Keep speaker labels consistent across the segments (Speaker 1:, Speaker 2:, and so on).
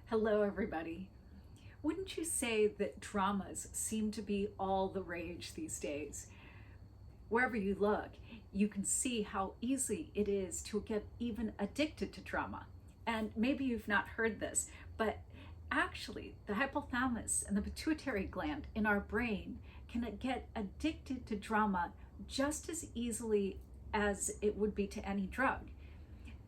Speaker 1: Hello, everybody. Wouldn't you say that dramas seem to be all the rage these days? Wherever you look, you can see how easy it is to get even addicted to drama. And maybe you've not heard this, but actually, the hypothalamus and the pituitary gland in our brain can get addicted to drama just as easily as it would be to any drug.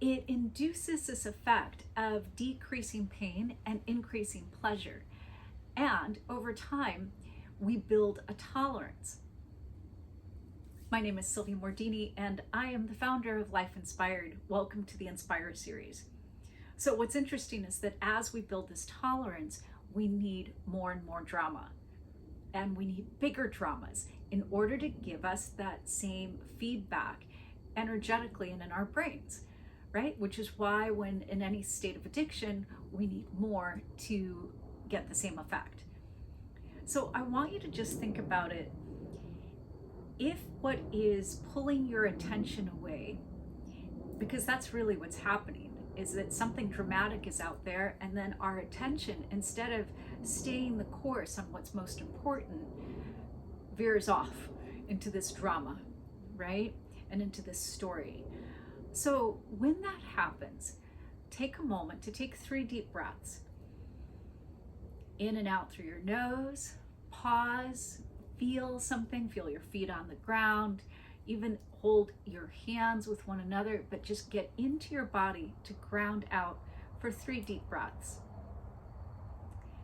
Speaker 1: It induces this effect of decreasing pain and increasing pleasure. And over time, we build a tolerance. My name is Sylvia Mordini, and I am the founder of Life Inspired. Welcome to the Inspire series. So what's interesting is that as we build this tolerance, we need more and more drama. And we need bigger dramas in order to give us that same feedback energetically and in our brains. Right? Which is why when in any state of addiction, we need more to get the same effect. So I want you to just think about it. If what is pulling your attention away, because that's really what's happening, is that something dramatic is out there, and then our attention, instead of staying the course on what's most important, veers off into this drama, right? And into this story. So when that happens, take a moment to take 3 deep breaths. In and out through your nose, pause, feel something, feel your feet on the ground, even hold your hands with one another, but just get into your body to ground out for 3 deep breaths.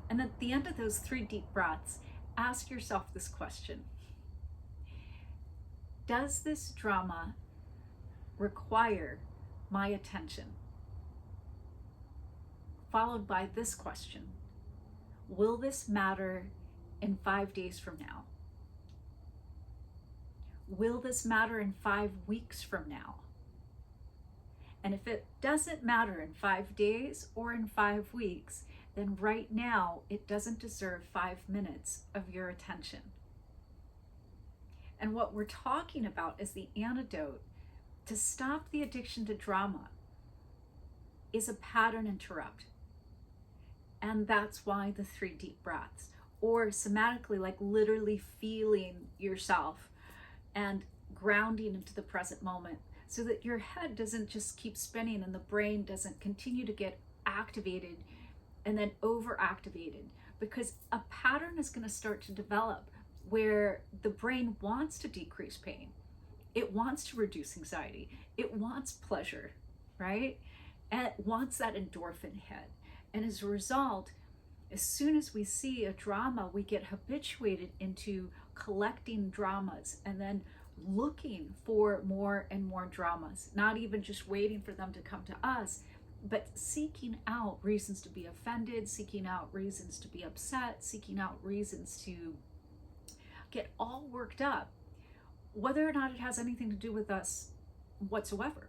Speaker 1: And at the end of those 3 deep breaths, ask yourself this question. Does this drama require my attention? Followed by this question. Will this matter in 5 days from now? Will this matter in 5 weeks from now? And if it doesn't matter in 5 days or in 5 weeks, then right now it doesn't deserve 5 minutes of your attention. And what we're talking about is the antidote to stop the addiction to drama is a pattern interrupt. And that's why the 3 deep breaths, or somatically, like literally feeling yourself and grounding into the present moment so that your head doesn't just keep spinning and the brain doesn't continue to get activated and then overactivated, because a pattern is going to start to develop where the brain wants to decrease pain. It wants to reduce anxiety. It wants pleasure, right? And it wants that endorphin hit. And as a result, as soon as we see a drama, we get habituated into collecting dramas and then looking for more and more dramas, not even just waiting for them to come to us, but seeking out reasons to be offended, seeking out reasons to be upset, seeking out reasons to get all worked up, whether or not it has anything to do with us whatsoever.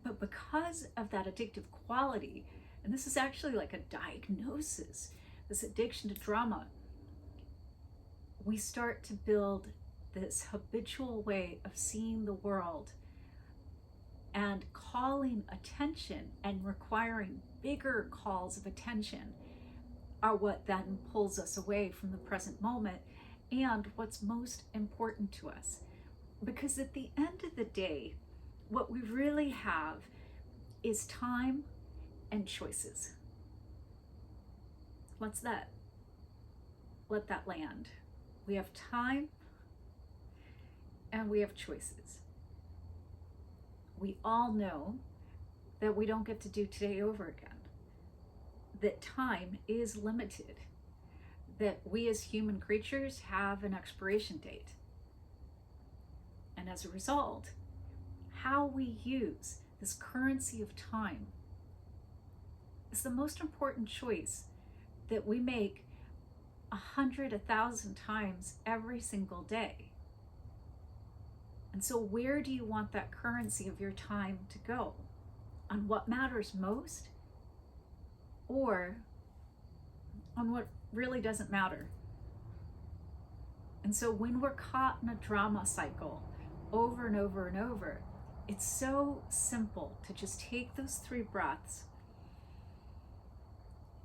Speaker 1: But because of that addictive quality, and this is actually like a diagnosis, this addiction to drama, we start to build this habitual way of seeing the world and calling attention and requiring bigger calls of attention are what then pulls us away from the present moment and what's most important to us. Because at the end of the day, what we really have is time and choices. What's that? Let that land. We have time and we have choices. We all know that we don't get to do today over again, that time is limited, that we as human creatures have an expiration date. And as a result, how we use this currency of time is the most important choice that we make 100, 1,000 times every single day. And so where do you want that currency of your time to go? On what matters most? Or on what really doesn't matter? And so when we're caught in a drama cycle over and over and over, it's so simple to just take those 3 breaths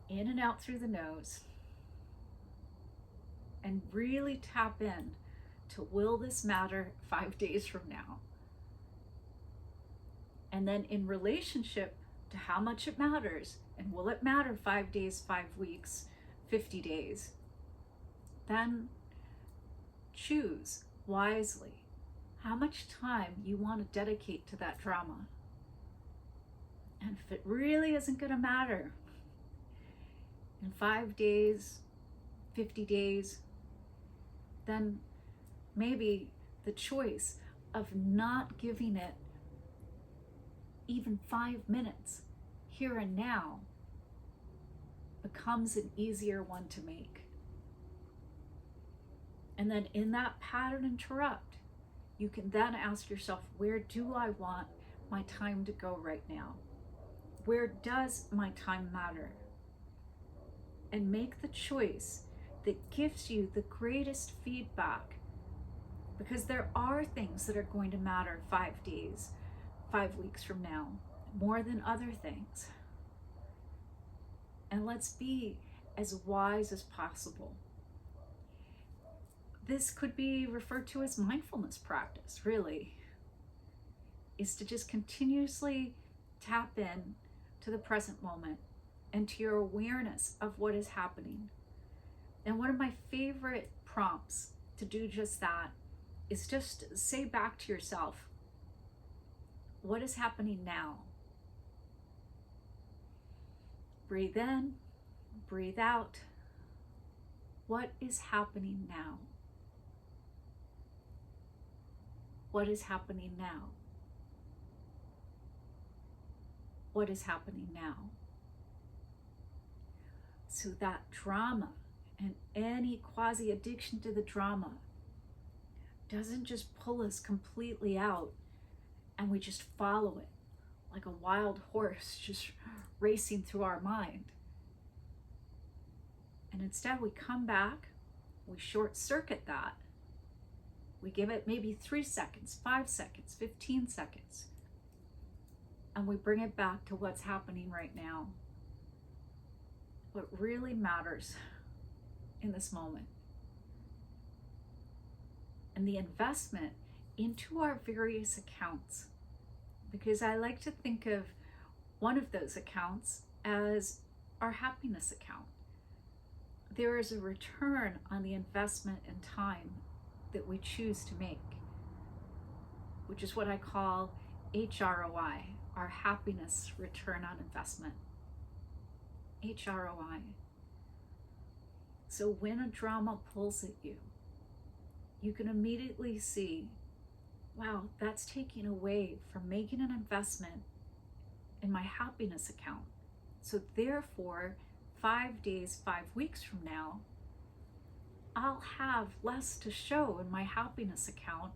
Speaker 1: in and out through the nose, and really tap in to, will this matter 5 days from now? And then in relationship to how much it matters, and will it matter 5 days, 5 weeks, 50 days, then choose wisely how much time you want to dedicate to that drama. And if it really isn't going to matter in 5 days, 50 days, then maybe the choice of not giving it even 5 minutes here and now becomes an easier one to make. And then in that pattern interrupt, you can then ask yourself, where do I want my time to go right now? Where does my time matter? And make the choice that gives you the greatest feedback, because there are things that are going to matter 5 days, 5 weeks from now, more than other things. And let's be as wise as possible. This could be referred to as mindfulness practice, really, is to just continuously tap in to the present moment and to your awareness of what is happening. And one of my favorite prompts to do just that is just say back to yourself, what is happening now? Breathe in, breathe out. What is happening now? What is happening now? What is happening now? So that drama and any quasi addiction to the drama doesn't just pull us completely out and we just follow it like a wild horse just racing through our mind. And instead we come back, we short circuit that. We give it maybe 3 seconds, 5 seconds, 15 seconds. And we bring it back to what's happening right now. What really matters in this moment. And the investment into our various accounts. Because I like to think of one of those accounts as our happiness account. There is a return on the investment and time that we choose to make, which is what I call HROI, our happiness return on investment. HROI. So when a drama pulls at you, you can immediately see, wow, that's taking away from making an investment in my happiness account. So therefore, 5 days, 5 weeks from now, I'll have less to show in my happiness account.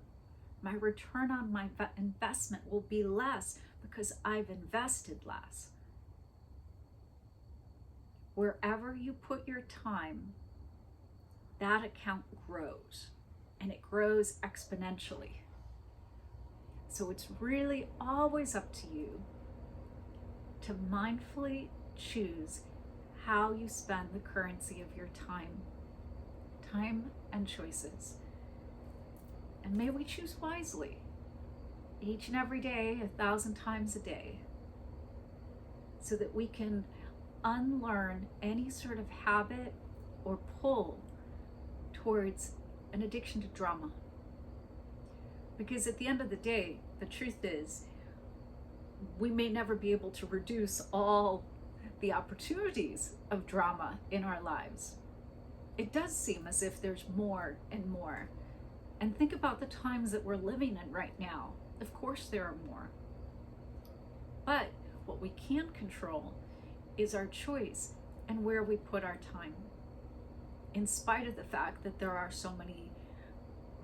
Speaker 1: My return on my investment will be less because I've invested less. Wherever you put your time, that account grows, and it grows exponentially. So it's really always up to you to mindfully choose how you spend the currency of your time and choices. And may we choose wisely, each and every day, 1,000 times a day, so that we can unlearn any sort of habit or pull towards an addiction to drama. Because at the end of the day, the truth is, we may never be able to reduce all the opportunities of drama in our lives. It does seem as if there's more and more. And think about the times that we're living in right now. Of course there are more. But what we can control is our choice and where we put our time. In spite of the fact that there are so many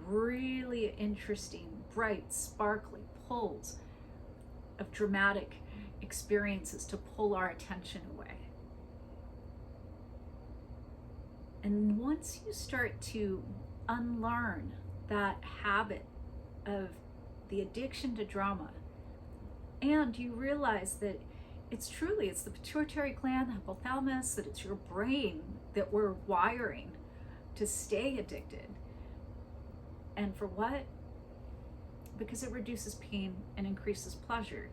Speaker 1: really interesting, bright, sparkly pulls of dramatic experiences to pull our attention away. And once you start to unlearn that habit of the addiction to drama, and you realize that It's truly, it's the pituitary gland, the hypothalamus, that it's your brain that we're wiring to stay addicted. And for what? Because it reduces pain and increases pleasure.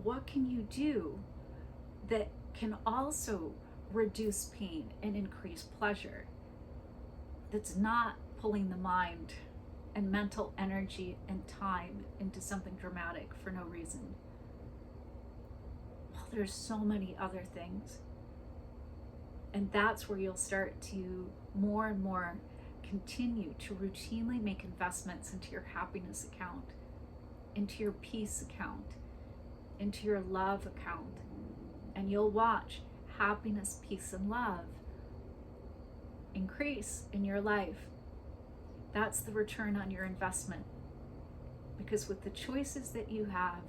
Speaker 1: What can you do that can also reduce pain and increase pleasure, that's not pulling the mind and mental energy and time into something dramatic for no reason? Well, there's so many other things. And that's where you'll start to more and more continue to routinely make investments into your happiness account, into your peace account, into your love account. And you'll watch happiness, peace, and love increase in your life. That's the return on your investment. Because with the choices that you have,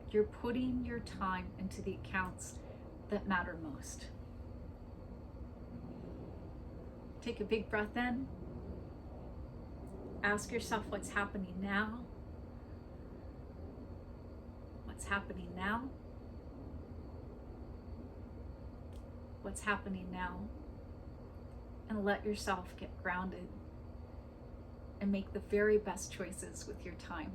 Speaker 1: you're putting your time into the accounts that matter most. Take a big breath in. Ask yourself what's happening now. What's happening now? What's happening now? And let yourself get grounded and make the very best choices with your time.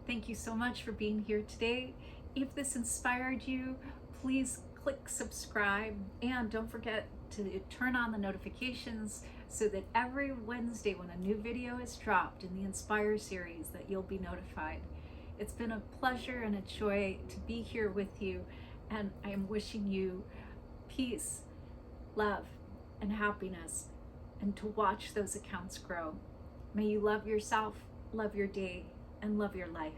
Speaker 1: Thank you so much for being here today. If this inspired you, please click subscribe, and don't forget to turn on the notifications so that every Wednesday when a new video is dropped in the Inspire series that you'll be notified. It's been a pleasure and a joy to be here with you, and I am wishing you peace, love, and happiness, and to watch those accounts grow. May you love yourself, love your day, and love your life.